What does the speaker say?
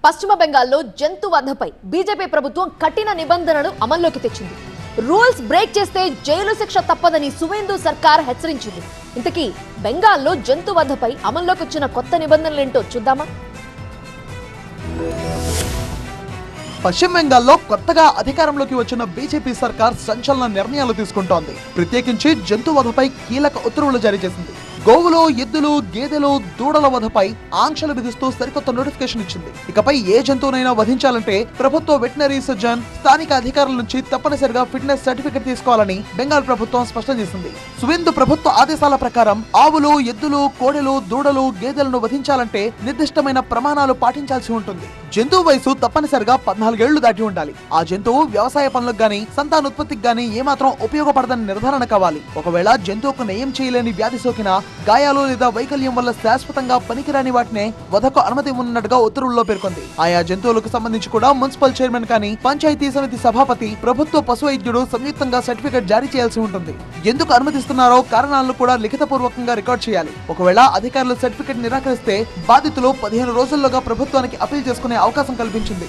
పశ్చిమ బెంగాల్లో జంతు వధపై బీజేపీ ప్రభుత్వం కఠిన నిబంధనలు అమల్లోకి తెచ్చింది. రూల్స్ బ్రేక్ చేస్తే జైలు శిక్ష తప్పదని సువేందు సర్కార్ హెచ్చరించింది. ఇంతకీ బెంగాల్లో జంతు వధపై అమల్లోకి వచ్చిన కొత్త నిబంధనలేంటో చూద్దామా? పశ్చిమ బెంగాల్లో కొత్తగా అధికారంలోకి వచ్చిన బీజేపీ సర్కార్ సంచలన నిర్ణయాలు తీసుకుంటోంది. ప్రత్యేకించి జంతు వధపై కీలక ఉత్తర్వులు జారీ చేసింది. గోవులు, ఎద్దులు, గేదెలు, దూడల వధపై ఆంక్షలు విధిస్తూ సరికొత్త నోటిఫికేషన్ ఇచ్చింది. ఇకపై ఏ జంతువునైనా వధించాలంటే ప్రభుత్వ వెటనరీ సర్జన్, స్థానిక అధికారుల నుంచి తప్పనిసరిగా ఫిట్నెస్ సర్టిఫికెట్ తీసుకోవాలని బెంగాల్ ప్రభుత్వం స్పష్టం చేసింది. సువేందు ప్రభుత్వ ఆదేశాల ప్రకారం ఆవులు, ఎద్దులు, కోడెలు, దూడలు, గేదెలను వధించాలంటే నిర్దిష్టమైన ప్రమాణాలు పాటించాల్సి ఉంటుంది. జంతువు వయసు తప్పనిసరిగా 14 ఏళ్లు దాటి ఉండాలి. ఆ జంతువు వ్యవసాయ పనులకు గానీ, సంతానోత్పత్తికి గానీ ఏమాత్రం ఉపయోగపడదని నిర్ధారణ కావాలి. ఒకవేళ జంతువుకు నయం చేయలేని వ్యాధి సోకినా, గాయాలు లేదా వైకల్యం వల్ల శాశ్వతంగా పనికిరాని వాటినే వధకు అనుమతి ఉన్నట్టుగా ఉత్తర్వుల్లో పేర్కొంది. ఆయా జంతువులకు సంబంధించి కూడా మున్సిపల్ చైర్మన్ కానీ, పంచాయతీ సమితి సభాపతి, ప్రభుత్వ పశు వైద్యుడు సంయుక్తంగా సర్టిఫికెట్ జారీ చేయాల్సి ఉంటుంది. ఎందుకు అనుమతిస్తున్నారో కారణాలను కూడా లిఖితపూర్వకంగా రికార్డ్ చేయాలి. ఒకవేళ అధికారులు సర్టిఫికెట్ నిరాకరిస్తే బాధితులు 15 రోజుల్లోగా ప్రభుత్వానికి అప్పీల్ చేసుకునే అవకాశం కల్పించింది.